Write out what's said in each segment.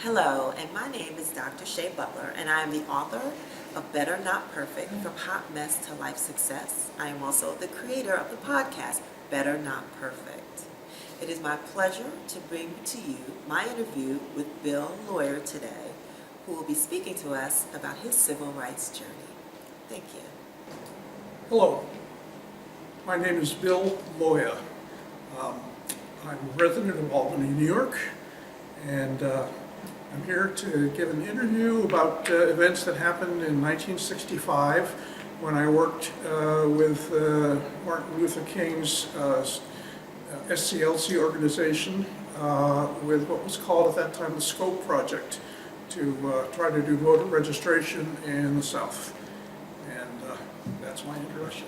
Hello, and my name is Dr. Shea Butler, and I am the author of Better Not Perfect, From Hot Mess to Life Success. I am also the creator of the podcast, Better Not Perfect. It is my pleasure to bring to you my interview with Bill Leue today, who will be speaking to us about his civil rights journey. Thank you. Hello, my name is Bill Leue. I'm a resident of Albany, New York, and I'm here to give an interview about events that happened in 1965 when I worked with Martin Luther King's SCLC organization with what was called at that time the SCOPE Project to try to do voter registration in the South. And that's my introduction.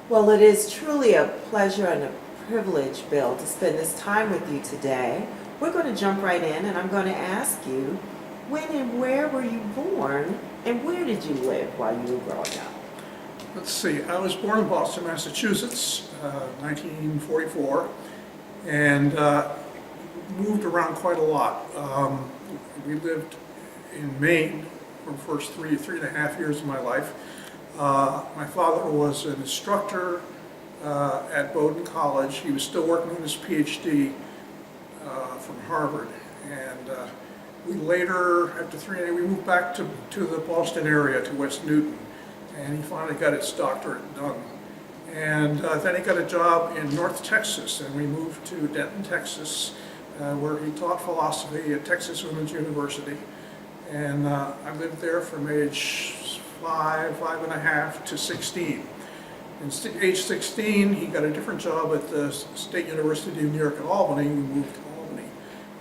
Well, it is truly a pleasure and a privilege, Bill, to spend this time with you today. We're going to jump right in, and I'm going to ask you, when and where were you born, and where did you live while you were growing up? Let's see, I was born in Boston, Massachusetts, 1944, and moved around quite a lot. We lived in Maine for the first three and a half years of my life. My father was an instructor at Bowdoin College. He was still working on his PhD from Harvard, and we later, after we moved back to the Boston area, to West Newton, and he finally got his doctorate done. And then he got a job in North Texas, and we moved to Denton, Texas, where he taught philosophy at Texas Women's University. And I lived there from age 5 and a half to 16. And age 16, he got a different job at the State University of New York at Albany. We moved to Albany.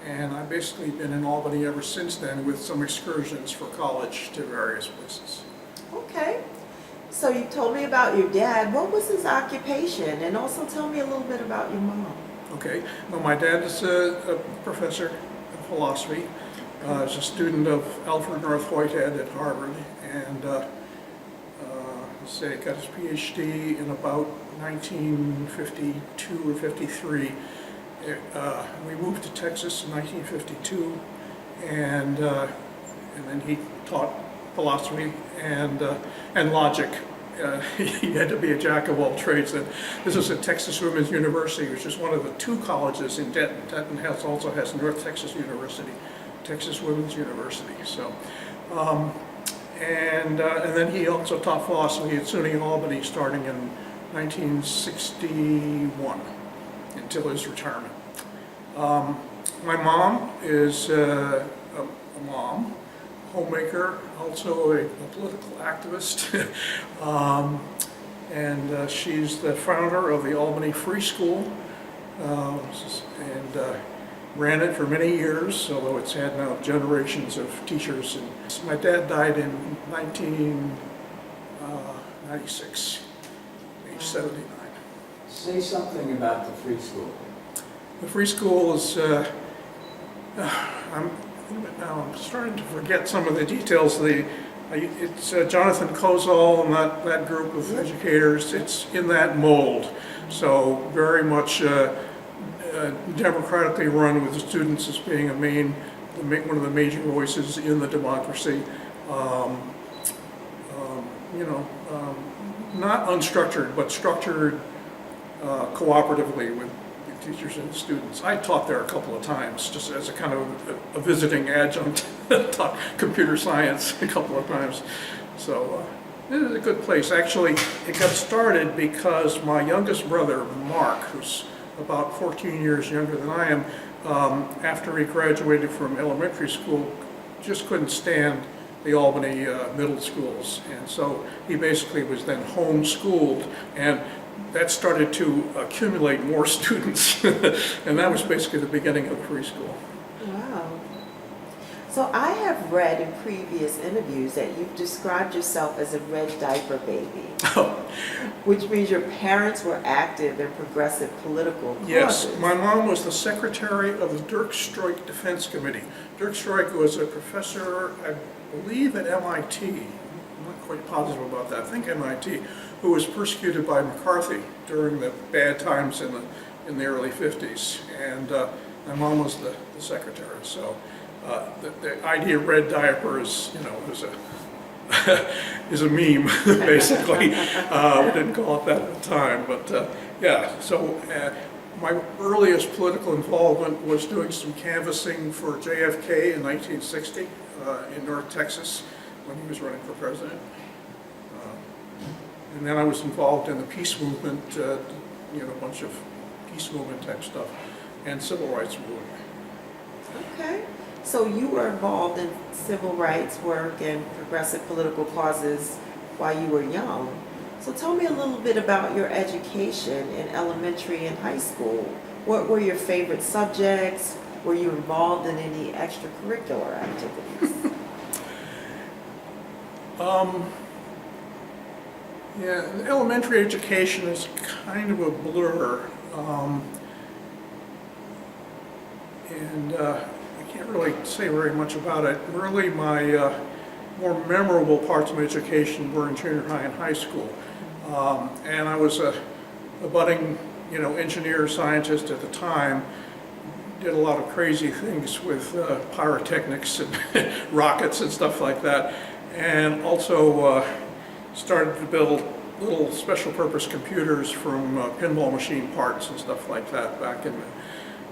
And I've basically been in Albany ever since then, with some excursions for college to various places. Okay. So you told me about your dad. What was his occupation? And also tell me a little bit about your mom. Okay. Well, my dad is a professor of philosophy. He's a student of Alfred North Whitehead at Harvard, and got his PhD in about 1952 or 53. We moved to Texas in 1952, and then he taught philosophy and logic. He had to be a jack of all trades. And this was at Texas Women's University, which is one of the two colleges in Denton. Denton also has North Texas University, Texas Women's University. So, and then he also taught philosophy at SUNY Albany starting in 1961 until his retirement. My mom is a mom, homemaker, also a political activist, and she's the founder of the Albany Free School, and ran it for many years, although it's had now generations of teachers. And my dad died in 1996, age 79. Say something about the free school. The free school is, I'm starting to forget some of the details. It's Jonathan Kozol and that group of educators. It's in that mold, so very much democratically run, with the students as being one of the major voices in the democracy. Not unstructured, but structured cooperatively with teachers and students. I taught there a couple of times, just as a kind of a visiting adjunct. Taught computer science a couple of times. So it is a good place. Actually, it got started because my youngest brother, Mark, who's about 14 years younger than I am, after he graduated from elementary school, just couldn't stand the Albany middle schools. And so he basically was then homeschooled, and that started to accumulate more students. And that was basically the beginning of the free school. Wow. So I have read in previous interviews that you've described yourself as a red diaper baby, which means your parents were active in progressive political causes. Yes, my mom was the secretary of the Dirk Stroik Defense Committee. Dirk Stroik was a professor, I believe, at MIT. I'm not quite positive about that. I think MIT, who was persecuted by McCarthy during the bad times in the early 50s. And my mom was the secretary. So the idea of red diaper is, is a is a meme, basically. We didn't call it that at the time, but yeah. So my earliest political involvement was doing some canvassing for JFK in 1960 in North Texas when he was running for president. And then I was involved in the peace movement, a bunch of peace movement type stuff, and civil rights movement. Okay. So you were involved in civil rights work and progressive political causes while you were young. So tell me a little bit about your education in elementary and high school. What were your favorite subjects? Were you involved in any extracurricular activities? Yeah, elementary education is kind of a blur. I can't really say very much about it. Really, my more memorable parts of my education were in junior high and high school. And I was a budding, engineer, scientist at the time. Did a lot of crazy things with pyrotechnics and rockets and stuff like that. And also started to build little special purpose computers from pinball machine parts and stuff like that back in,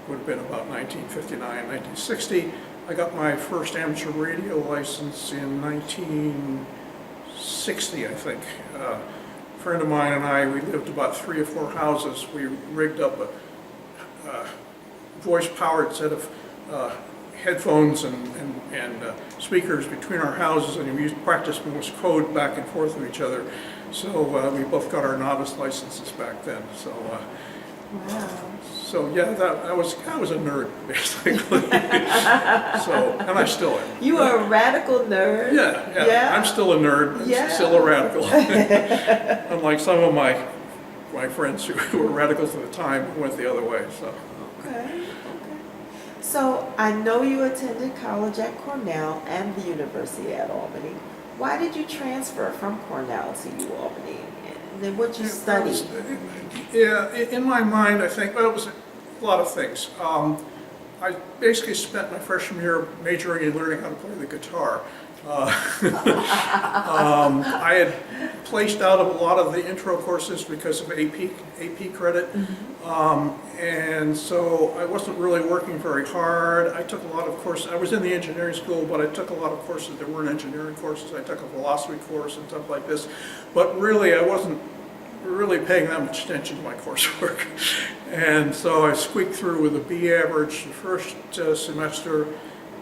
would have been about 1959, 1960. I got my first amateur radio license in 1960, I think. A friend of mine and I, we lived about 3 or 4 houses. We rigged up a voice-powered set of headphones and speakers between our houses, and we used to practice Morse code back and forth with each other. So we both got our novice licenses back then. So, Wow. so yeah, I was a nerd basically. So, and I still am. You are a radical nerd? Yeah. I'm still a nerd. Yeah. Still a radical. Unlike some of my friends who were radicals at the time who went the other way. So. Okay. So I know you attended college at Cornell and the University at Albany. Why did you transfer from Cornell to UAlbany? And then what you studied? In my mind, I think, well, it was a lot of things. I basically spent my freshman year majoring in learning how to play the guitar. I had placed out of a lot of the intro courses because of AP credit. And so I wasn't really working very hard. I took a lot of courses. I was in the engineering school, but I took a lot of courses that weren't engineering courses. I took a philosophy course and stuff like this. But really, I wasn't really paying that much attention to my coursework. And so I squeaked through with a B average the first semester,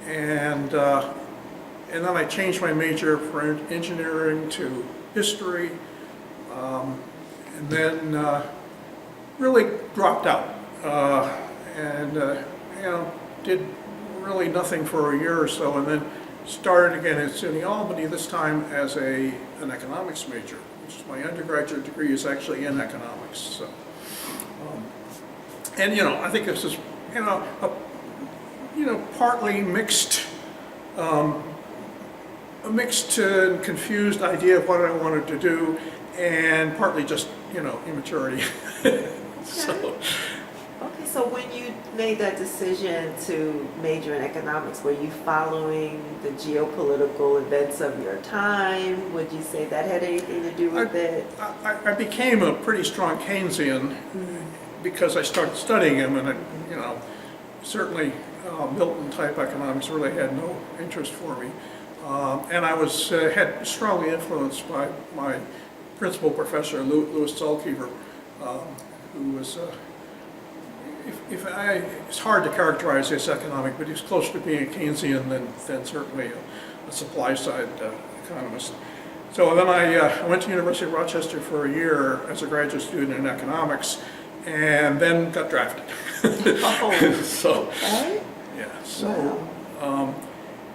and then I changed my major from engineering to history, and then really dropped out, did really nothing for a year or so, and then started again at SUNY Albany, this time as an economics major, which is my undergraduate degree is actually in economics. So, and I think this is partly mixed. A mixed and confused idea of what I wanted to do, and partly just, immaturity. Okay, so when you made that decision to major in economics, were you following the geopolitical events of your time? Would you say that had anything to do with it? I became a pretty strong Keynesian because I started studying him, and certainly Milton-type economics really had no interest for me. And I was had strongly influenced by my principal professor, Leue, who was, it's hard to characterize as economic, but he was closer to being a Keynesian than certainly a supply-side economist. So then I went to University of Rochester for a year as a graduate student in economics, and then got drafted. Oh, so, okay. yeah, so. Wow.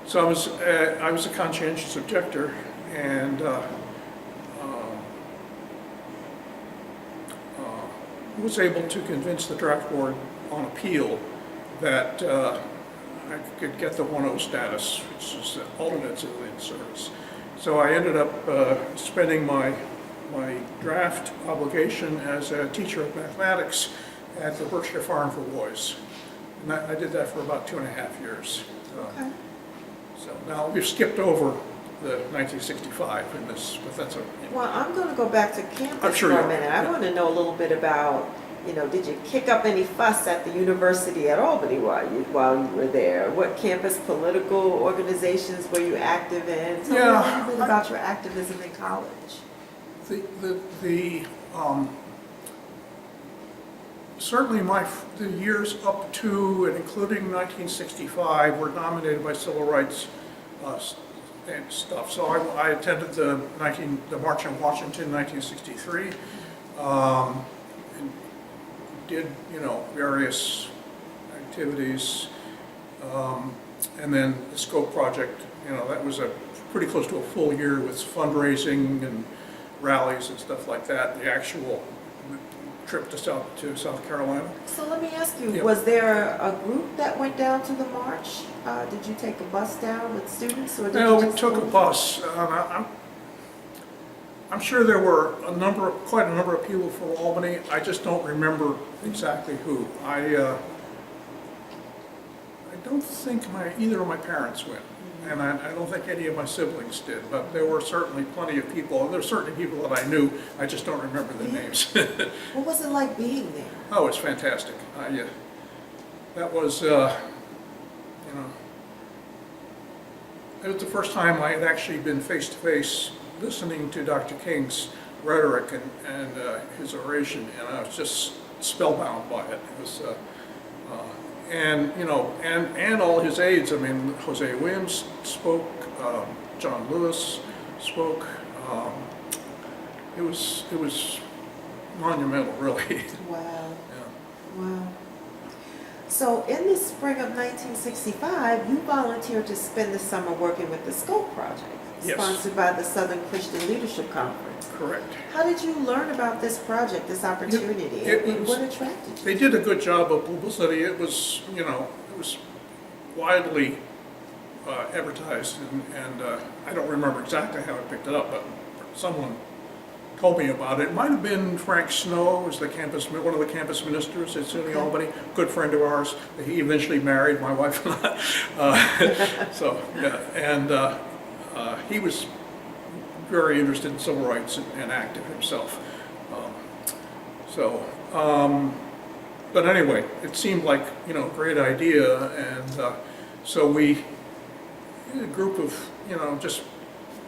So I was a conscientious objector, and was able to convince the draft board on appeal that I could get the 1.0 status, which is the alternate civilian service. So I ended up spending my draft obligation as a teacher of mathematics at the Berkshire Farm for Boys. And I did that for about 2.5 years. Okay. So now we've skipped over the 1965 in this, but that's okay. Well, I'm going to go back to I'm campus sure for you a are, minute. I yeah. want to know a little bit about, did you kick up any fuss at the university at Albany while you were there? What campus political organizations were you active in? Tell me a little bit about your activism in college. Certainly the years up to and including 1965 were dominated by civil rights and stuff. So I attended the March on Washington 1963, and did, various activities. And then the Scope Project, that was pretty close to a full year with fundraising and rallies and stuff like that. The actual trip to South Carolina. So let me ask you, Yeah. was there a group that went down to the march? Did you take a bus down with students, or did No, you we just took a go? bus. I'm sure there were quite a number of people from Albany. I just don't remember exactly who. I don't think either of my parents went, and I don't think any of my siblings did. But there were certainly plenty of people, and there were certainly people that I knew. I just don't remember their names. What was it like being there? Oh, it's fantastic. That was, it was the first time I had actually been face to face listening to Dr. King's rhetoric and his oration, and I was just spellbound by it. It was, and all his aides. I mean, Jose Williams spoke, John Lewis spoke. It was monumental, really. Wow. Yeah. Wow. So in the spring of 1965, you volunteered to spend the summer working with the Scope Project, Yes. sponsored by the Southern Christian Leadership Conference. Correct. How did you learn about this project, this opportunity, It and was- what attracted you? They did a good job of publicity. It was, it was widely advertised, and I don't remember exactly how I picked it up, but someone told me about it. It might have been Frank Snow, who was one of the campus ministers at SUNY Albany, good friend of ours. He eventually married my wife and I. So, yeah, and he was very interested in civil rights and active himself. But anyway, it seemed like, a great idea, and so a group of, just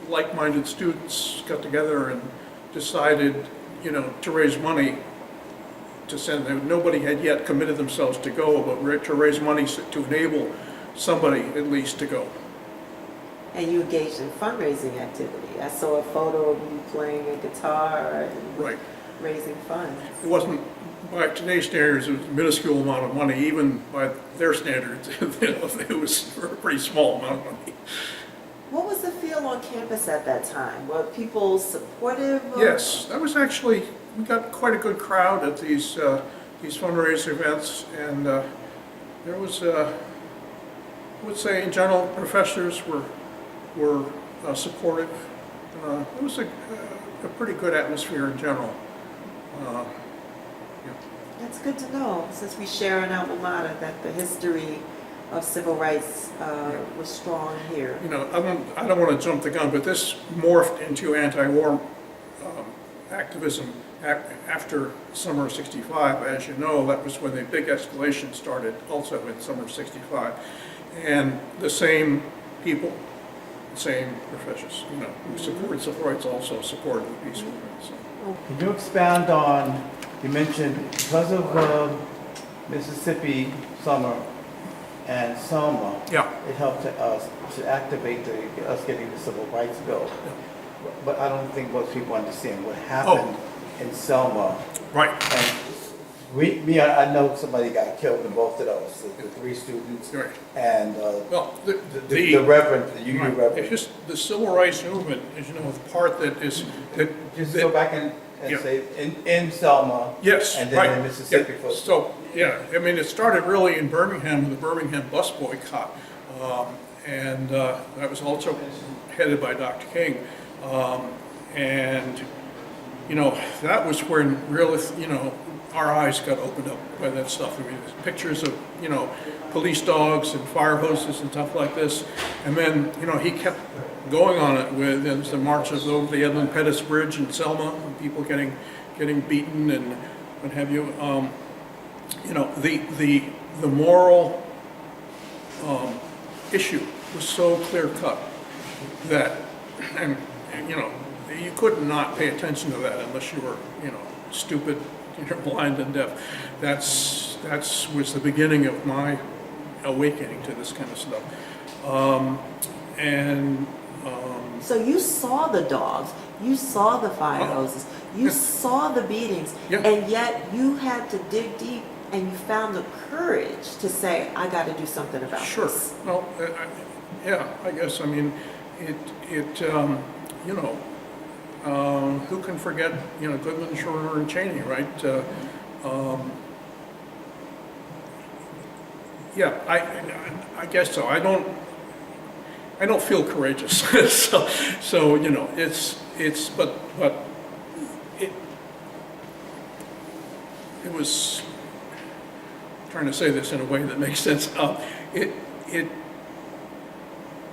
like-minded students got together and decided, to raise money to send. Nobody had yet committed themselves to go, but to raise money to enable somebody at least to go. And you engaged in fundraising activity. I saw a photo of you playing a guitar and Right. raising funds. It wasn't, by today's standards, it was a minuscule amount of money. Even by their standards, it was a pretty small amount of money. What was the feel on campus at that time? Were people supportive? Yes, that was actually, we got quite a good crowd at these fundraiser events, and there was, I would say in general, professors were supportive. It was a pretty good atmosphere in general. Yeah. That's good to know, since we share an alma mater, that the history of civil rights was strong here. I don't want to jump the gun, but this morphed into anti-war activism after summer of '65. As you know, that was when the big escalation started, also in summer of '65. And the same people, the same professors, who supported civil rights also supported the peace movement. So. Can you expound on, you mentioned because of Mississippi summer and Selma, Yeah. it helped us to activate us getting the civil rights bill. But I don't think most people understand what happened in Selma. Right. And I know somebody got killed in both of those, the three students. Right. And Well, the reverend, the union Right. reverend. It's just the civil rights movement is, the part that is, Just that- go back and Yeah. say, in Selma. yes, And right. then in Mississippi Yeah. for. So, yeah, I mean, it started really in Birmingham with the Birmingham bus boycott. And that was also headed by Dr. King. And, that was when really, our eyes got opened up by that stuff. I mean, pictures of, police dogs and fire hoses and stuff like this. And then, he kept going on it with the marches over the Edmund Pettus Bridge in Selma, and people getting beaten and what have you. The moral issue was so clear cut that, and you could not pay attention to that unless you were, stupid, blind and deaf. That's was the beginning of my awakening to this kind of stuff. So you saw the dogs, you saw the fire hoses, you saw the beatings, and yet you had to dig deep and you found the courage to say, I got to do something about Sure. this. Well, I guess, I mean, who can forget, Goodman, Schorner, and Cheney, right? I guess so. I don't feel courageous. so but it was, trying to say this in a way that makes sense.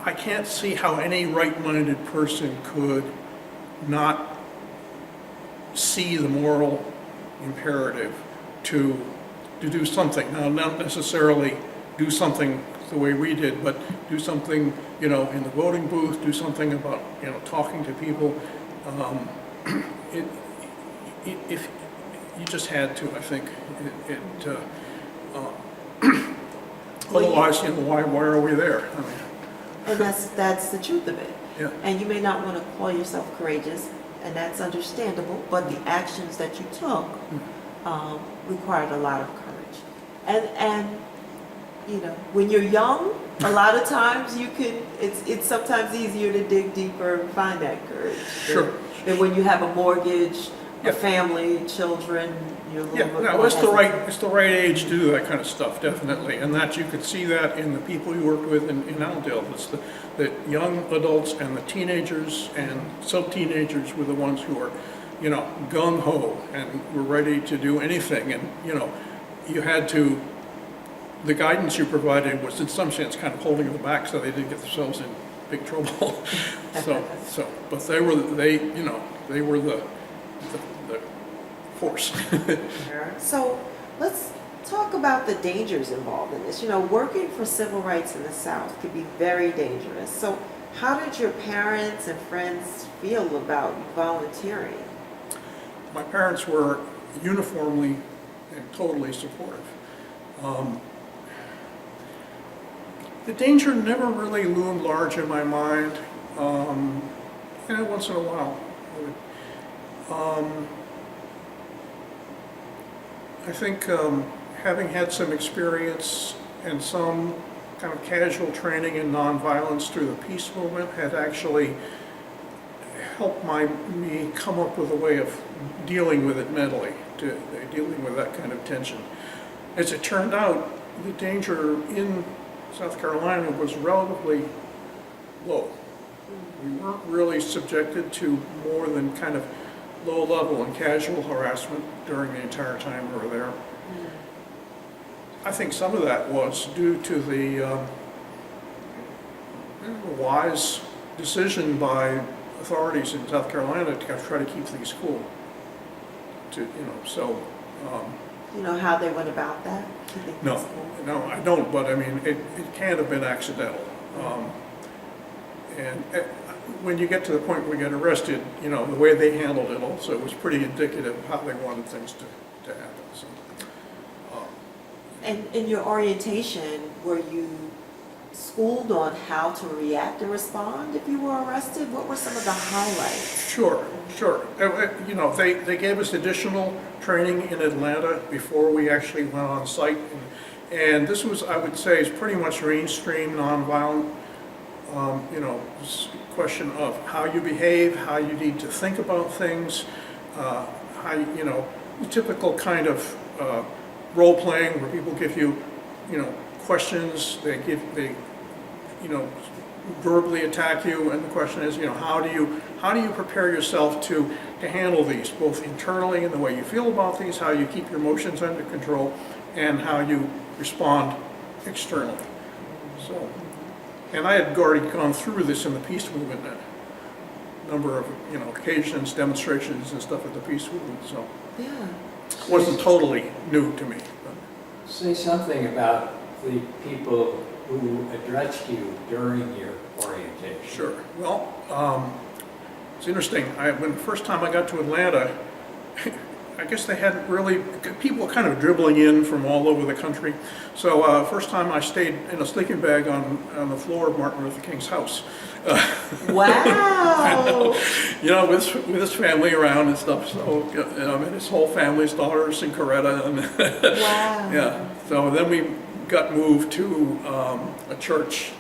I can't see how any right-minded person could not see the moral imperative to do something. Now, not necessarily do something the way we did, but do something, in the voting booth, do something about, talking to people. If you just had to, I think. Otherwise, why are we there? I mean, And that's the truth of it. yeah. And you may not want to call yourself courageous, and that's understandable, but the actions that you took required a lot of courage. And when you're young, a lot of times it's sometimes easier to dig deeper and find that courage. Sure. Than when you have a mortgage, Yeah. a family, children, you're a little bit No, more it's the hesitant. right age to do that kind of stuff, definitely. And that you could see that in the people you worked with in Allendale. It's the young adults and the teenagers and sub-teenagers were the ones who were, gung-ho and were ready to do anything. And, you had to, the guidance you provided was in some sense kind of holding them back so they didn't get themselves in big trouble. But they were the force. So let's talk about the dangers involved in this. Working for civil rights in the South could be very dangerous. So how did your parents and friends feel about volunteering? My parents were uniformly and totally supportive. The danger never really loomed large in my mind. Once in a while, I think having had some experience and some kind of casual training in nonviolence through the peace movement had actually helped me come up with a way of dealing with it mentally, dealing with that kind of tension. As it turned out, the danger in South Carolina was relatively low. We weren't really subjected to more than kind of low-level and casual harassment during the entire time we were there. I think some of that was due to the wise decision by authorities in South Carolina to try to keep things cool. Do you know how they went about that? No, I don't, but I mean, it can't have been accidental. When you get to the point where you get arrested, the way they handled it also was pretty indicative of how they wanted things to happen. So, And in your orientation, were you schooled on how to react and respond if you were arrested? What were some of the highlights? Sure. They gave us additional training in Atlanta before we actually went on site. And this was, I would say, is pretty much mainstream nonviolent, question of how you behave, how you need to think about things, typical kind of role playing where people give you, questions, they verbally attack you, and the question is, how do you prepare yourself to handle these, both internally in the way you feel about these, how you keep your emotions under control, and how you respond externally. So, and I had already gone through this in the peace movement, a number of occasions, demonstrations, and stuff at the peace movement. So, Yeah. it wasn't totally new to me. Say something about the people who addressed you during your orientation. Sure. Well, it's interesting. When the first time I got to Atlanta, I guess they hadn't really, people were kind of dribbling in from all over the country. So first time I stayed in a sleeping bag on the floor of Martin Luther King's house. Wow. With his family around and stuff. So, and his whole family's daughters in Coretta. And Wow. yeah. So then we got moved to a church,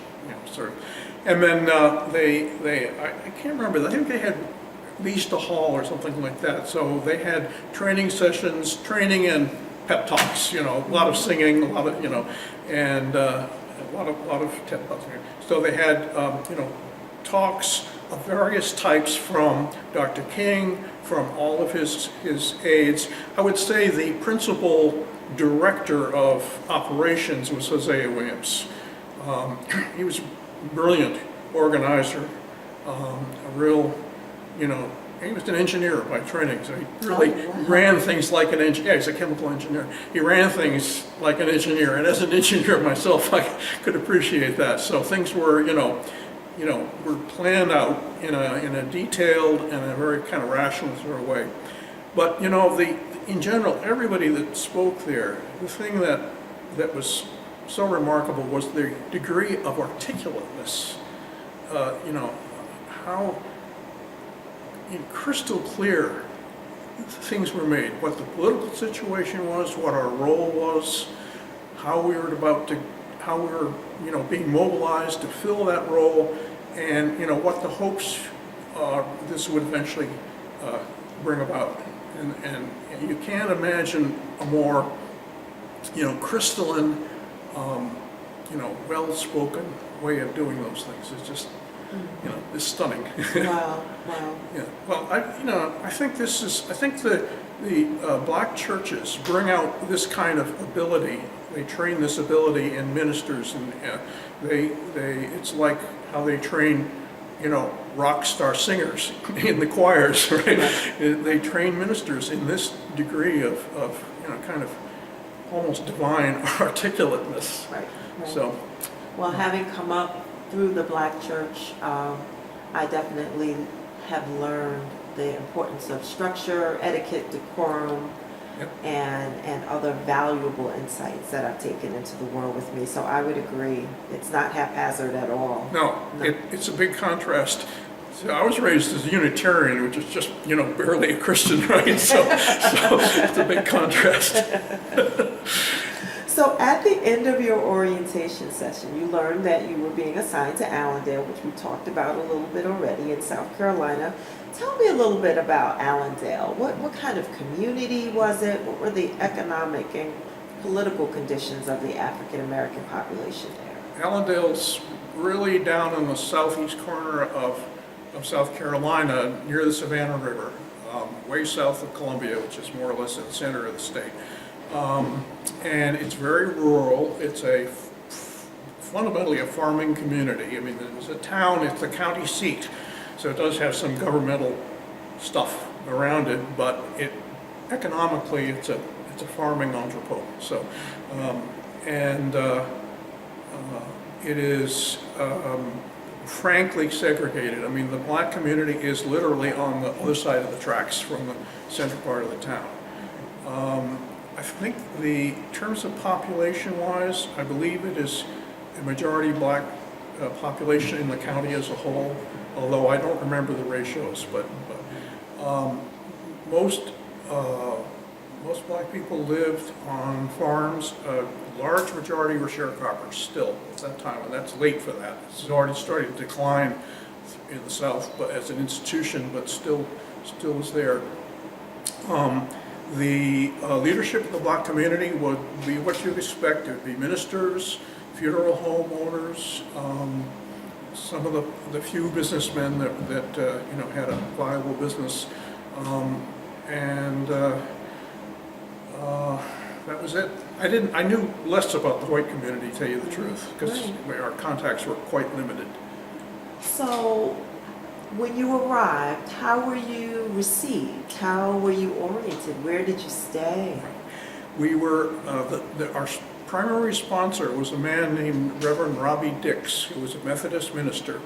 sort of. And then I can't remember, I think they had leased a hall or something like that. So they had training sessions, training and pep talks, a lot of singing, a lot of, and a lot of pep talks. So they had, talks of various types from Dr. King, from all of his aides. I would say the principal director of operations was Hosea Williams. He was a brilliant organizer, a real, he was an engineer by training, so he really ran things like an engineer. Yeah, he's a chemical engineer. He ran things like an engineer, and as an engineer myself, I could appreciate that. So things were, were planned out in a detailed and a very kind of rational sort of way. But in general, everybody that spoke there, the thing that was so remarkable was the degree of articulateness. How crystal clear things were made, what the political situation was, what our role was, how we were being mobilized to fill that role, and what the hopes this would eventually bring about. And you can't imagine a more crystalline, well-spoken way of doing those things. It's just it's stunning. Wow. Wow. Yeah. Well, I think the black churches bring out this kind of ability. They train this ability in ministers, and it's like how they train, rock star singers in the choirs, right? They train ministers in this degree of kind of almost divine articulateness. Right. So, Well, having come up through the black church, I definitely have learned the importance of structure, etiquette, decorum, yep. and other valuable insights that I've taken into the world with me. So I would agree. It's not haphazard at all. No. It's a big contrast. So I was raised as a Unitarian, which is just, barely a Christian, right? So it's a big contrast. So at the end of your orientation session, you learned that you were being assigned to Allendale, which we talked about a little bit already, in South Carolina. Tell me a little bit about Allendale. What kind of community was it? What were the economic and political conditions of the African American population there? Allendale's really down in the southeast corner of South Carolina, near the Savannah River, way south of Columbia, which is more or less at the center of the state. And it's very rural. It's fundamentally a farming community. I mean, it's a town, it's the county seat, so it does have some governmental stuff around it, but economically it's a farming entrepot. So, it is frankly segregated. I mean, the black community is literally on the other side of the tracks from the central part of the town. I think in terms of population-wise, I believe it is a majority black population in the county as a whole, although I don't remember the ratios, but most black people lived on farms. A large majority were sharecroppers still at that time, and that's late for that. It's already started to decline in the South, but as an institution, but still is there. The leadership of the black community would be what you'd expect. It would be ministers, funeral home owners, some of the few businessmen that you know, had a viable business. And that was it. I knew less about the white community, to tell you the truth, because our contacts were quite limited. So, when you arrived, how were you received? How were you oriented? Where did you stay? We were, our primary sponsor was a man named Reverend Robbie Dix, who was a Methodist minister.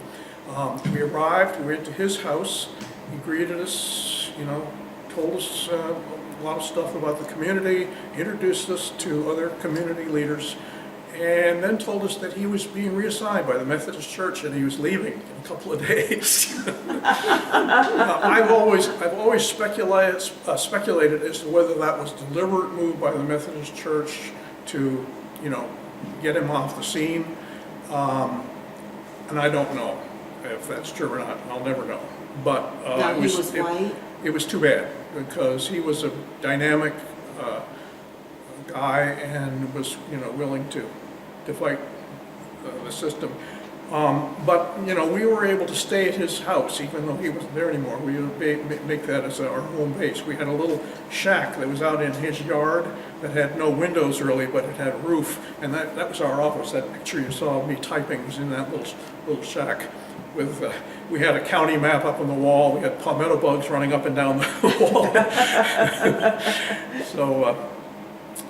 We arrived, we went to his house, he greeted us, you know, told us a lot of stuff about the community, introduced us to other community leaders, and then told us that he was being reassigned by the Methodist Church and he was leaving in a couple of days. I've always speculated as to whether that was a deliberate move by the Methodist Church to, you know, get him off the scene, and I don't know if that's true or not. I'll never know. But Now, he was white? It was too bad, because he was a dynamic guy and was, you know, willing to fight the system. But, you know, we were able to stay at his house, even though he wasn't there anymore. We would make that as our home base. We had a little shack that was out in his yard that had no windows really, but it had a roof, and that was our office. That picture you saw of me typing was in that little shack. With, we had a county map up on the wall. We had palmetto bugs running up and down the wall.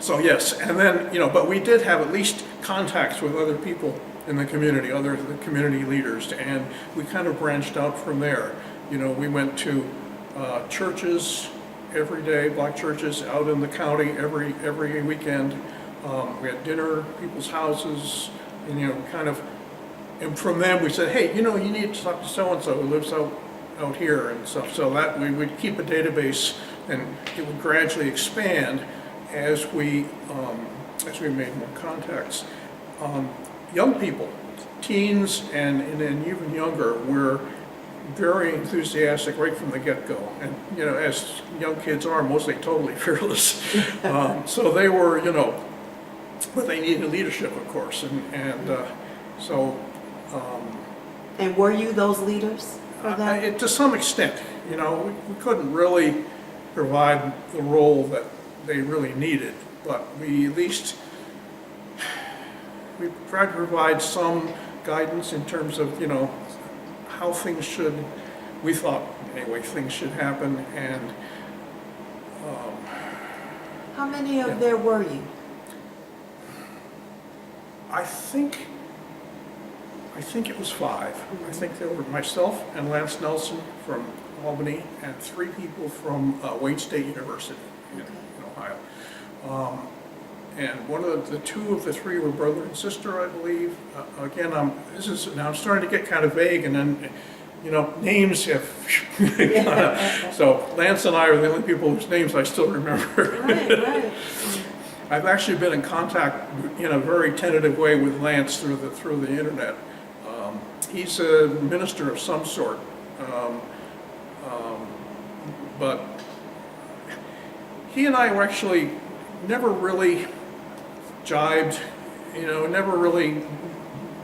So yes, and then, you know, but we did have at least contacts with other people in the community, the community leaders, and we kind of branched out from there. You know, we went to churches every day, black churches out in the county every weekend. We had dinner at people's houses, and, you know, kind of. And from them, we said, hey, you know, you need to talk to so-and-so who lives out here and stuff. So that we would keep a database, and it would gradually expand as we made more contacts. Young people, teens and even younger, were very enthusiastic right from the get-go. And, you know, as young kids are, mostly totally fearless. So they were, you know, but they needed leadership, of course. So. And were you those leaders for that? To some extent, you know, we couldn't really provide the role that they really needed, but we at least, we tried to provide some guidance in terms of, you know, how things should, we thought anyway, things should happen, and How many of there were you? I think it was 5. I think there were myself and Lance Nelson from Albany and 3 people from Wayne State University in Ohio. And one of the 2 of the 3 were brother and sister, I believe. Again, now I'm starting to get kind of vague, and then, you know, names have. So Lance and I are the only people whose names I still remember. Right. I've actually been in contact in a very tentative way with Lance through the internet. He's a minister of some sort, but he and I were actually never really jibed, you know, never really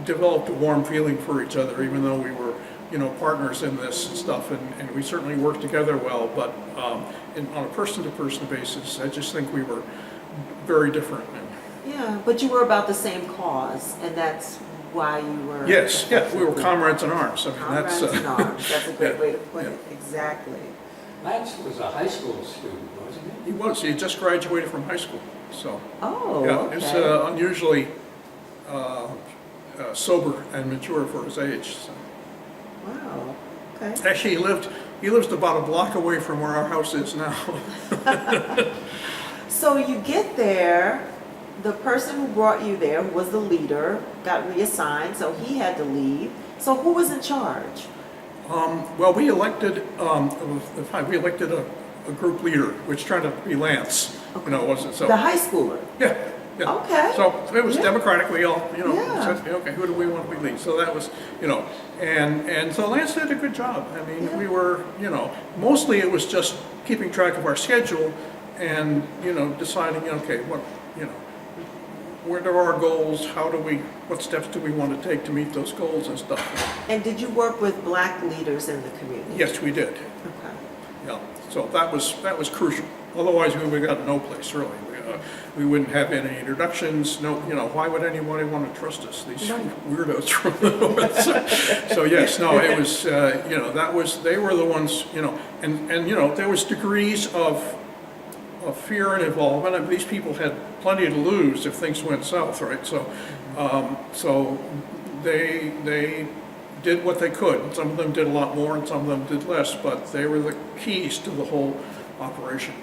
developed a warm feeling for each other, even though we were, you know, partners in this and stuff, and we certainly worked together well, but on a person-to-person basis, I just think we were very different. Yeah, but you were about the same cause, and that's why you were... Yes, we were comrades in arms. I mean, Comrades in arms, that's a great way to put it, exactly. Lance was a high school student, wasn't he? He was. He had just graduated from high school, so Oh, yeah, okay. he was unusually sober and mature for his age. So. Wow, okay. Actually, he lives about a block away from where our house is now. So you get there, the person who brought you there, who was the leader, got reassigned, so he had to leave. So who was in charge? Well, we elected a group leader, which turned out to be Lance. Okay. You know, wasn't so? The high schooler? Yeah. Okay. So it was Yeah. democratic. We all, you know, Yeah. said, okay, who do we want to be lead? So that was, you know, and so Lance did a good job. I mean, Yeah. we were, you know, mostly it was just keeping track of our schedule and, you know, deciding, okay, what, you know, what are our goals, what steps do we want to take to meet those goals and stuff. And did you work with black leaders in the community? Yes, we did. Okay. Yeah, so that was crucial. Otherwise, we would have got no place, really. We wouldn't have any introductions, why would anybody want to trust us, these weirdos from the north? So yes, no, it was, they were the ones, and there was degrees of fear and involvement, and these people had plenty to lose if things went south, right? So they did what they could. Some of them did a lot more and some of them did less, but they were the keys to the whole operation.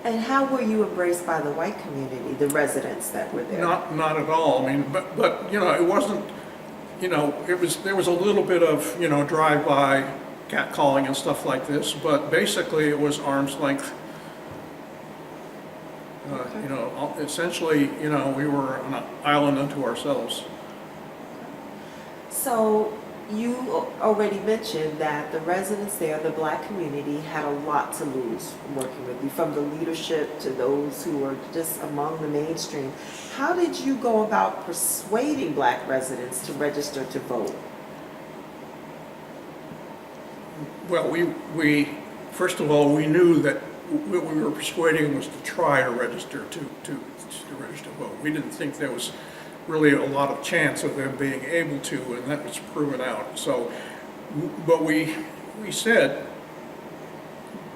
And how were you embraced by the white community, the residents that were there? Not at all. I mean, but it wasn't, there was a little bit of, drive-by catcalling and stuff like this, but basically it was arm's length. Okay. Essentially, we were on an island unto ourselves. So you already mentioned that the residents there, the black community, had a lot to lose working with you, from the leadership to those who were just among the mainstream. How did you go about persuading black residents to register to vote? Well, we first of all, we knew that what we were persuading was to try to register to register to vote. We didn't think there was really a lot of chance of them being able to, and that was proven out. So, but we said,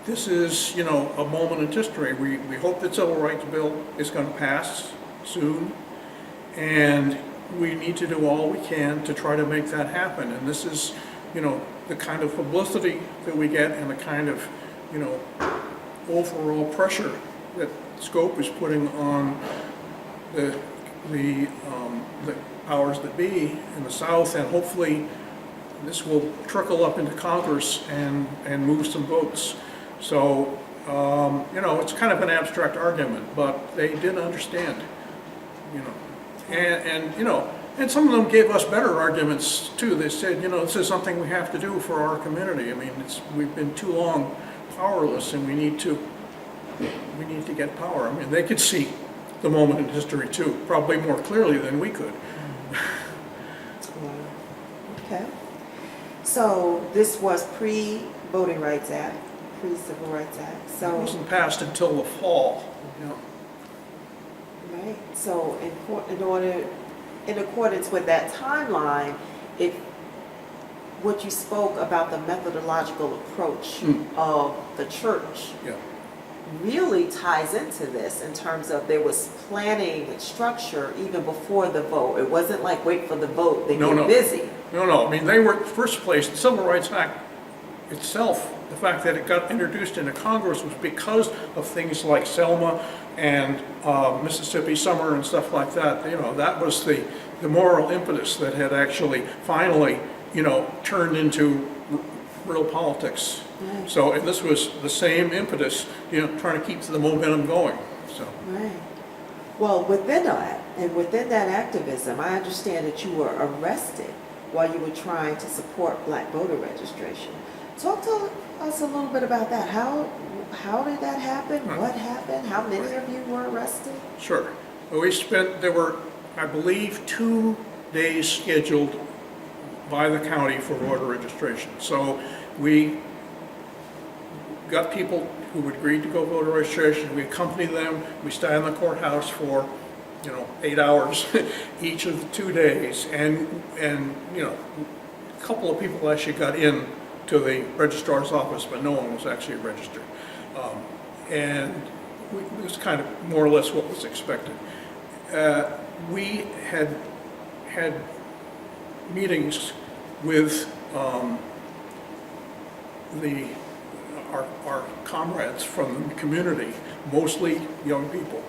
this is, a moment in history. We hope the Civil Rights Bill is going to pass soon, and we need to do all we can to try to make that happen. And this is, the kind of publicity that we get and the kind of, overall pressure that Scope is putting on the powers that be in the South, and hopefully this will trickle up into Congress and move some votes. So, it's kind of an abstract argument, but they did understand, and some of them gave us better arguments too. They said, this is something we have to do for our community. I mean, we've been too long powerless, and we need to get power. I mean, they could see the moment in history too, probably more clearly than we could. Okay. So this was pre-Voting Rights Act, pre-Civil Rights Act. It So, wasn't passed until the fall. right. So in accordance with that timeline, what you spoke about, the methodological approach of the church, Yeah. really ties into this in terms of there was planning and structure even before the vote. It wasn't like wait for the vote, they get busy. No. I mean, they were, first place, the Civil Rights Act itself, the fact that it got introduced into Congress was because of things like Selma and Mississippi Summer and stuff like that. That was the moral impetus that had actually finally, turned into real politics. Right. So, and this was the same impetus, trying to keep the momentum going, so. Right. Well, within that activism, I understand that you were arrested while you were trying to support black voter registration. Talk to us a little bit about that. How did that happen? Right. What happened? How many of you were arrested? Sure. Well, there were, I believe, 2 days scheduled by the county for voter registration. So we got people who agreed to go voter registration. We accompanied them. We stayed in the courthouse for, 8 hours each of the 2 days. And a couple of people actually got in to the registrar's office, but no one was actually registered. And it was kind of more or less what was expected. We had meetings with our comrades from the community, mostly young people,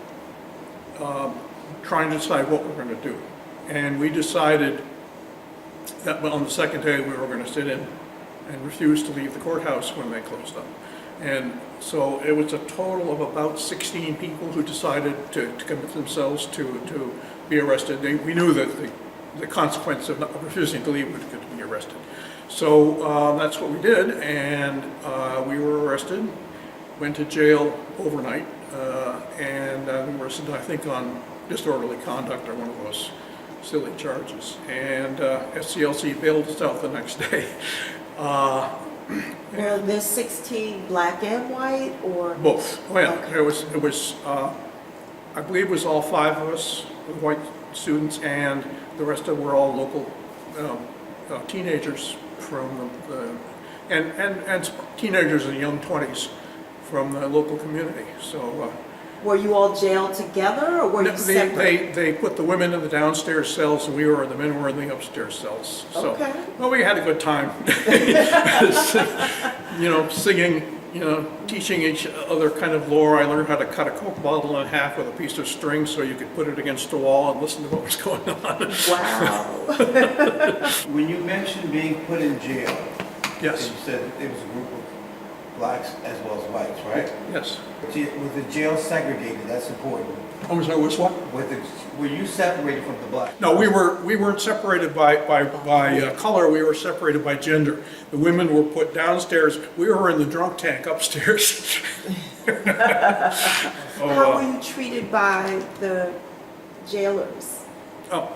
trying to decide what we're going to do. And we decided that on the second day we were going to sit in and refuse to leave the courthouse when they closed up. And so it was a total of about 16 people who decided to commit themselves to be arrested. We knew that the consequence of refusing to leave would be arrested. So that's what we did, and we were arrested, went to jail overnight, and we were arrested, I think, on disorderly conduct or one of those silly charges. And SCLC bailed us out the next day. Were there 16 black and white, or? Both. Oh, yeah. Okay. It was, I believe it was all 5 of us, the white students, and the rest of them were all local teenagers from and teenagers in young 20s from the local community. So Were you all jailed together, or were you separate? they put the women in the downstairs cells, and the men were in the upstairs cells. So, Okay. well, we had a good time. Singing, teaching each other kind of lore. I learned how to cut a Coke bottle in half with a piece of string so you could put it against the wall and listen to what was going on. Wow. When you mentioned being put in jail, Yes, you said it was a group of blacks as well as whites, right? yes. Was the jail segregated? That's important. I'm sorry, was what? Were you separated from the blacks? No, we weren't separated by color. We were separated by gender. The women were put downstairs. We were in the drunk tank upstairs. How were you treated by the jailers? Oh,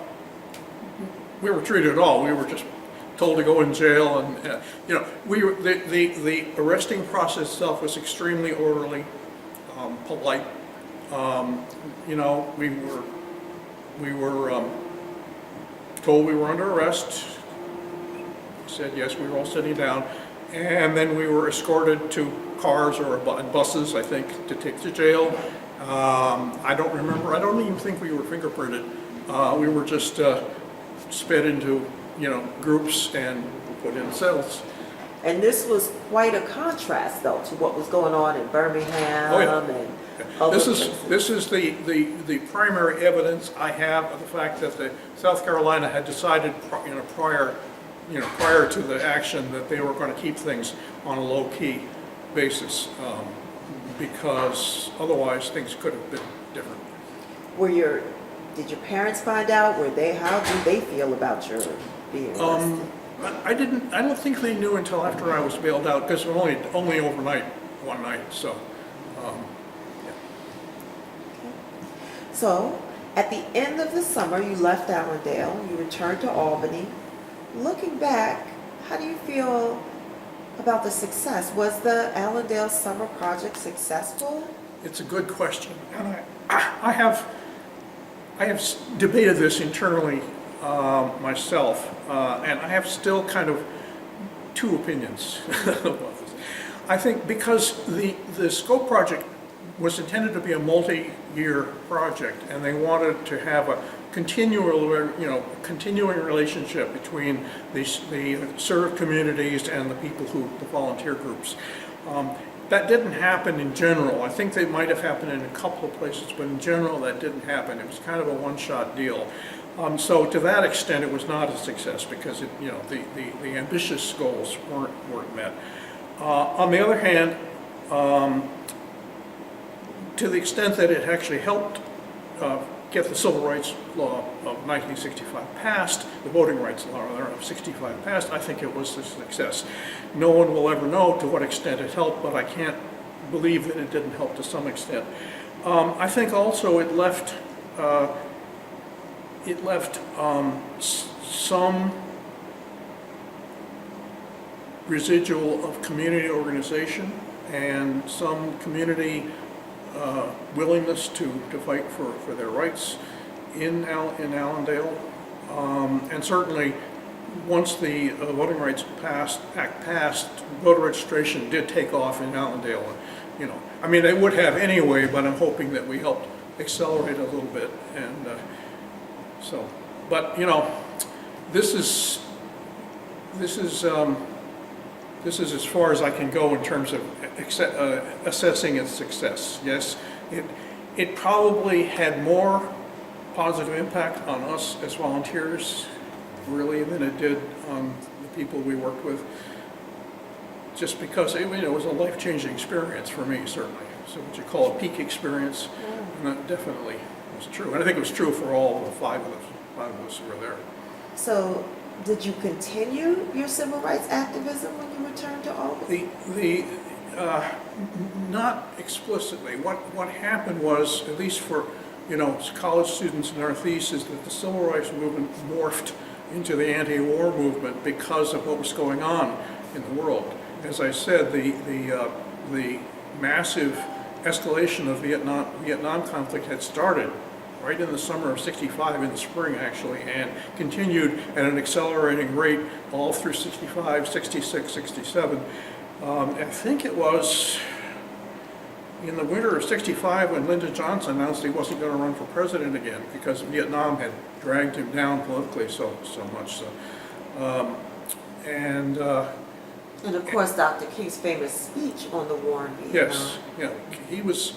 we were treated at all. We were just told to go in jail, and the arresting process itself was extremely orderly, polite. We were told we were under arrest. Said yes, we were all sitting down, and then we were escorted to cars or buses, I think, to take to jail. I don't remember. I don't even think we were fingerprinted. We were just sped into groups and put in cells. And this was quite a contrast, though, to what was going on in Birmingham Oh, yeah. and other places. This is the primary evidence I have of the fact that the South Carolina had decided prior to the action that they were going to keep things on a low-key basis, because otherwise things could have been different. Did your parents find out? How did they feel about your being arrested? I don't think they knew until after I was bailed out, because only overnight, one night. So, yeah. So, at the end of the summer, you left Allendale, you returned to Albany. Looking back, how do you feel about the success? Was the Allendale Summer Project successful? It's a good question, and I have debated this internally myself, and I have still kind of two opinions about this. I think because the scope project was intended to be a multi-year project, and they wanted to have a continuing relationship between the served communities and the volunteer groups. That didn't happen in general. I think they might have happened in a couple of places, but in general that didn't happen. It was kind of a one-shot deal. So to that extent, it was not a success because the ambitious goals weren't met. On the other hand, to the extent that it actually helped get the Civil Rights Law of 1965 passed, the Voting Rights Law of 65 passed, I think it was a success. No one will ever know to what extent it helped, but I can't believe that it didn't help to some extent. I think also it left some residual of community organization and some community willingness to fight for their rights in Allendale. And certainly, once the Voting Rights Act passed, voter registration did take off in Allendale. I mean, they would have anyway, but I'm hoping that we helped accelerate a little bit. And but this is as far as I can go in terms of assessing its success. Yes, it probably had more positive impact on us as volunteers, really, than it did on the people we worked with. Just because it was a life-changing experience for me, certainly. So what you call a peak experience, and that definitely was true. And I think it was true for all the five of us who were there. So, did you continue your civil rights activism when you returned to Albany? Not explicitly. What happened was, at least for college students in Northeast is that the civil rights movement morphed into the anti-war movement because of what was going on in the world. As I said, the massive escalation of Vietnam conflict had started right in the summer of '65, in the spring actually, and continued at an accelerating rate all through '65, '66, '67. I think it was in the winter of '65 when Lyndon Johnson announced he wasn't going to run for president again because Vietnam had dragged him down politically so much so. And of course, Dr. King's famous speech on the war in Vietnam. Yes, yeah, he was,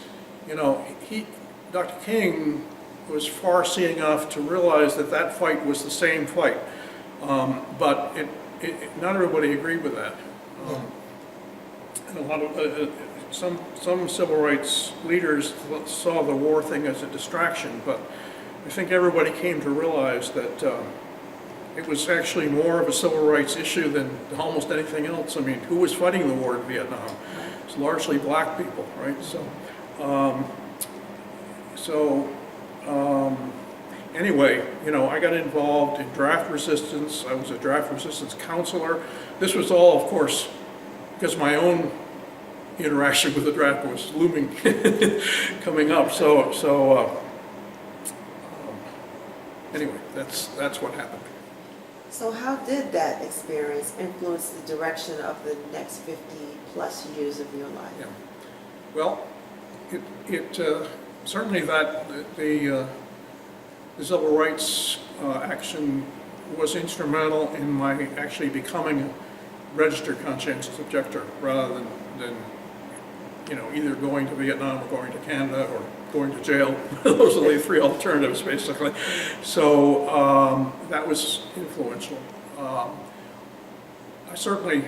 Dr. King was far-seeing enough to realize that that fight was the same fight, but not everybody agreed with that. And a lot of some civil rights leaders saw the war thing as a distraction, but I think everybody came to realize that it was actually more of a civil rights issue than almost anything else. I mean, who was fighting the war in Vietnam? It's largely black people, right? Anyway, I got involved in draft resistance. I was a draft resistance counselor. This was all, of course, because my own interaction with the draft was looming, coming up. Anyway, that's what happened. So how did that experience influence the direction of the next 50 plus years of your life? Yeah. Well, it certainly that the civil rights action was instrumental in my actually becoming a registered conscientious objector rather than either going to Vietnam or going to Canada or going to jail. Those are the three alternatives, basically. So that was influential. I certainly,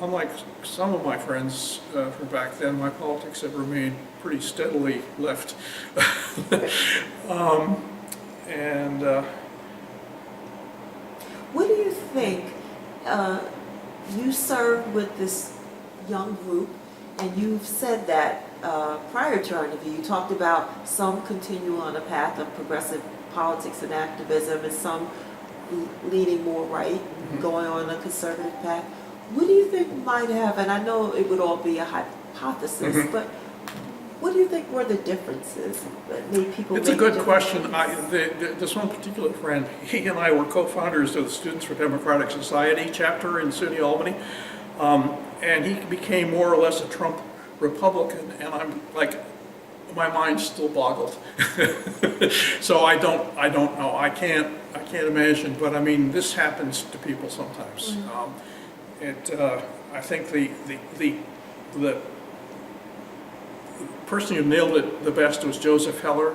unlike some of my friends from back then, my politics have remained pretty steadily left. What do you think? You served with this young group, and you've said that prior to our interview, you talked about some continue on a path of progressive politics and activism, and some leaning more right, going on a conservative path. What do you think might have, and I know it would all be a hypothesis, but what do you think were the differences that made people It's make a good different question. choices? This one particular friend, he and I were co-founders of the Students for Democratic Society chapter in SUNY Albany, and he became more or less a Trump Republican, and I'm like, my mind's still boggled. So I don't know. I can't imagine. But I mean, this happens to people sometimes. I think the person who nailed it the best was Joseph Heller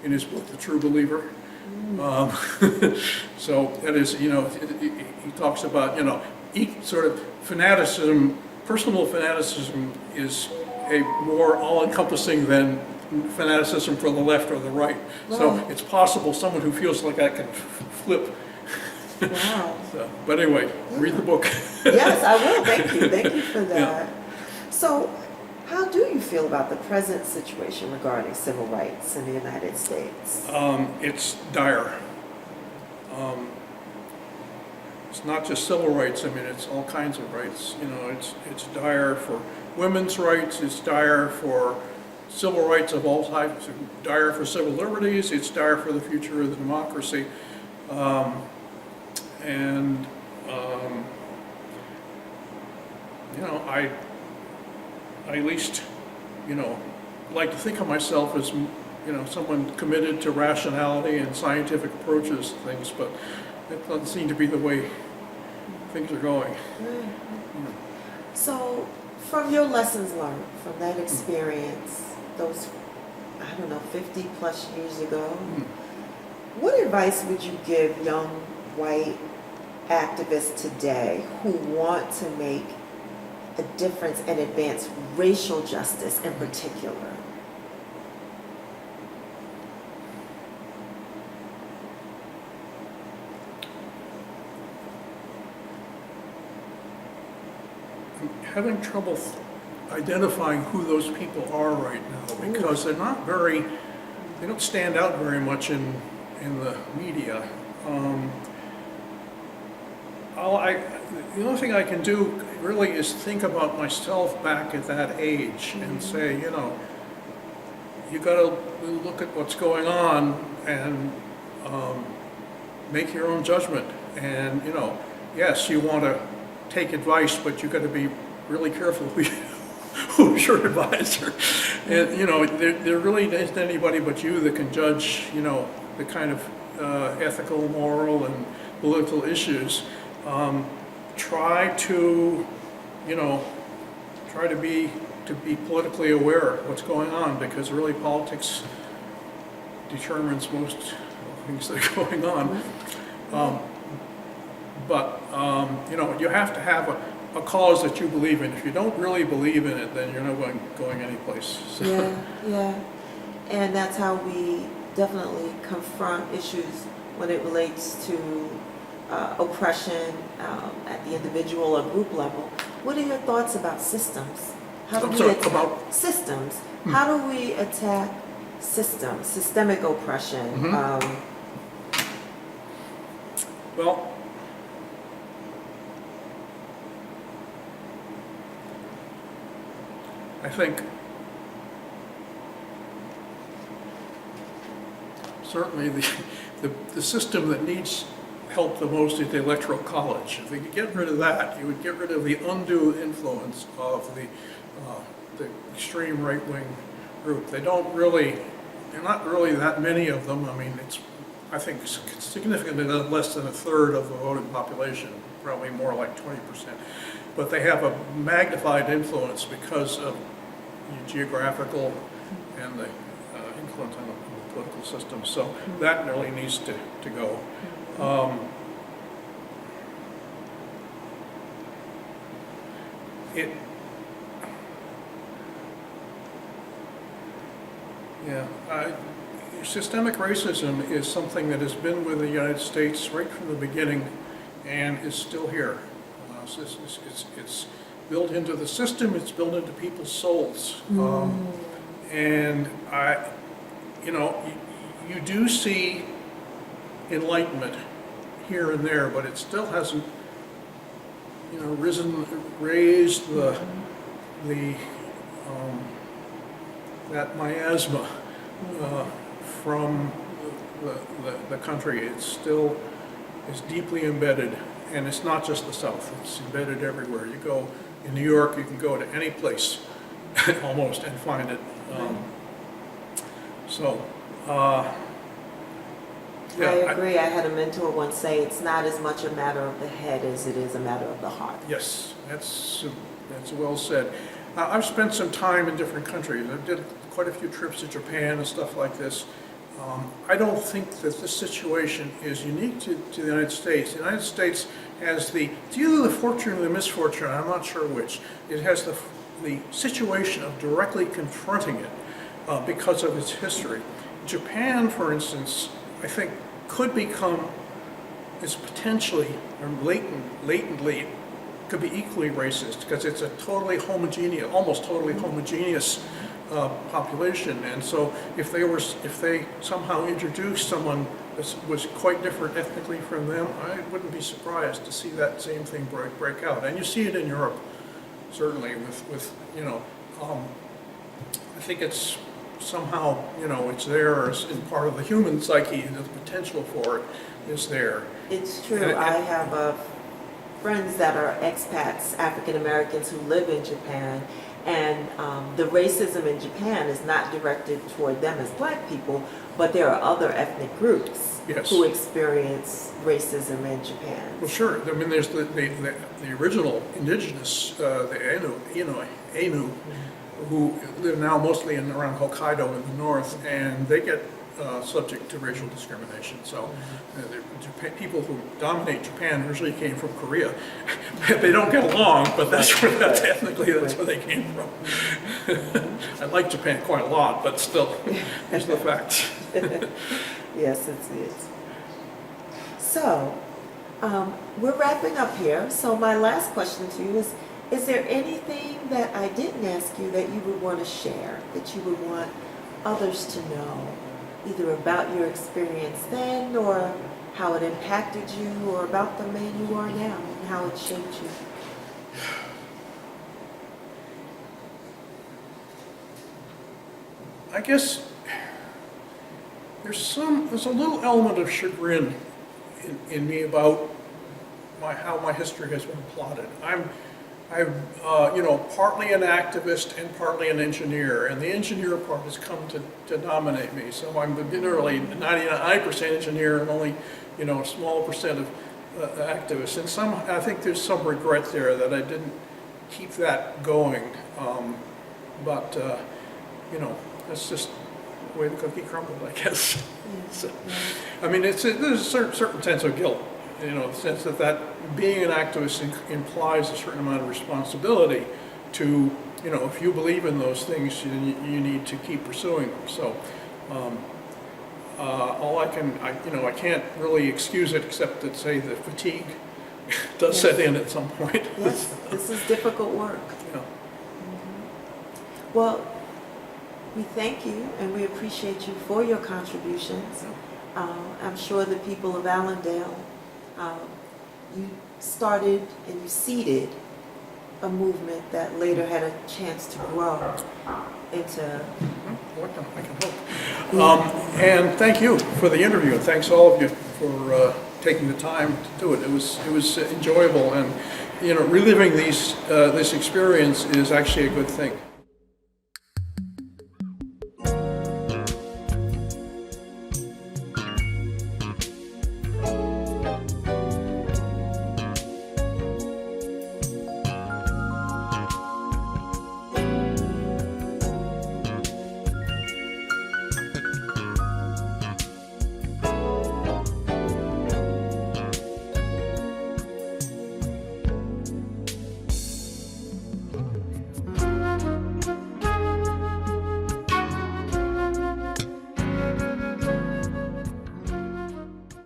in his book, The True Believer. So that is, he talks about, sort of fanaticism. Personal fanaticism is a more all-encompassing than fanaticism for the left or the right. So it's possible someone who feels like that can flip. Wow. But anyway, read the book. Yes, I will. Thank you for that. Yeah. So, how do you feel about the present situation regarding civil rights in the United States? It's dire. It's not just civil rights. I mean, it's all kinds of rights. It's dire for women's rights. It's dire for civil rights of all types. It's dire for civil liberties. It's dire for the future of the democracy. I at least, like to think of myself as, someone committed to rationality and scientific approaches to things, but that doesn't seem to be the way things are going. So, from your lessons learned, from that experience, those, 50 plus years ago, what advice would you give young white activists today who want to make a difference and advance racial justice in particular? I'm having trouble identifying who those people are right now because they're not very they don't stand out very much in the media. The only thing I can do really is think about myself back at that age and say, you know, you got to look at what's going on and make your own judgment. And, you know, yes, you want to take advice, but you got to be really careful who's your advisor. And, you know, there really isn't anybody but you that can judge, you know, the kind of ethical, moral, and political issues. Try to, you know, try to be politically aware of what's going on, because really politics determines most things that are going on. You know, you have to have a cause that you believe in. If you don't really believe in it, then you're not going anyplace. So. Yeah. And that's how we definitely confront issues when it relates to oppression at the individual or group level. What are your thoughts about systems? About systems? How do we attack systems, systemic oppression? Well, I think certainly the system that needs help the most is the Electoral College. If they could get rid of that, you would get rid of the undue influence of the extreme right-wing group. They're not really that many of them. I mean, I think significantly less than a third of the voting population, probably more like 20%. But they have a magnified influence because of the geographical and the influence on the political system. So that really needs to go. Systemic racism is something that has been with the United States right from the beginning and is still here. It's built into the system, it's built into people's souls. And you do see enlightenment here and there, but it still hasn't, raised that miasma from the country. It still is deeply embedded, and it's not just the South, it's embedded everywhere. You go in New York, you can go to any place almost and find it. I agree. I had a mentor once say it's not as much a matter of the head as it is a matter of the heart. Yes, that's well said. I've spent some time in different countries. I did quite a few trips to Japan and stuff like this. I don't think that this situation is unique to the United States. The United States has it's either the fortune or the misfortune, I'm not sure which. It has the situation of directly confronting it because of its history. Japan, for instance, I think could become, is potentially, or latently, could be equally racist because it's a totally homogeneous, almost totally homogeneous population. And so if they somehow introduced someone that was quite different ethnically from them, I wouldn't be surprised to see that same thing break out. And you see it in Europe, certainly, with I think it's somehow, it's there as in part of the human psyche, the potential for it is there. It's true. I have friends that are expats, African Americans who live in Japan, and the racism in Japan is not directed toward them as black people, but there are other ethnic groups who experience racism in Japan. Well, sure. I mean, there's the original indigenous, the Ainu, who live now mostly around Hokkaido in the north, and they get subject to racial discrimination. So people who dominate Japan originally came from Korea. They don't get along, but ethnically that's where they came from. I like Japan quite a lot, but still, there's the facts. Yes, it is. So, we're wrapping up here. So my last question to you is there anything that I didn't ask you that you would want to share, that you would want others to know either about your experience then, or how it impacted you, or about the man you are now and how it shaped you? I guess there's a little element of chagrin in me about how my history has been plotted. I'm partly an activist and partly an engineer, and the engineer part has come to dominate me. So I'm literally 99% engineer and only, a small percent of activist. And I think there's some regret there that I didn't keep that going. But that's just the way the cookie crumbled, I guess. So, I mean, there's a certain sense of guilt. The sense that being an activist implies a certain amount of responsibility to, if you believe in those things, you need to keep pursuing them. So, I can't really excuse it except to say that fatigue does set in at some point. Yes, this is difficult work. Yeah. Well, we thank you and we appreciate you for your contributions. I'm sure the people of Allendale, you started and you seeded a movement that later had a chance to grow into... I can hope. And thank you for the interview, and thanks all of you for taking the time to do it. It was enjoyable, and reliving this experience is actually a good thing.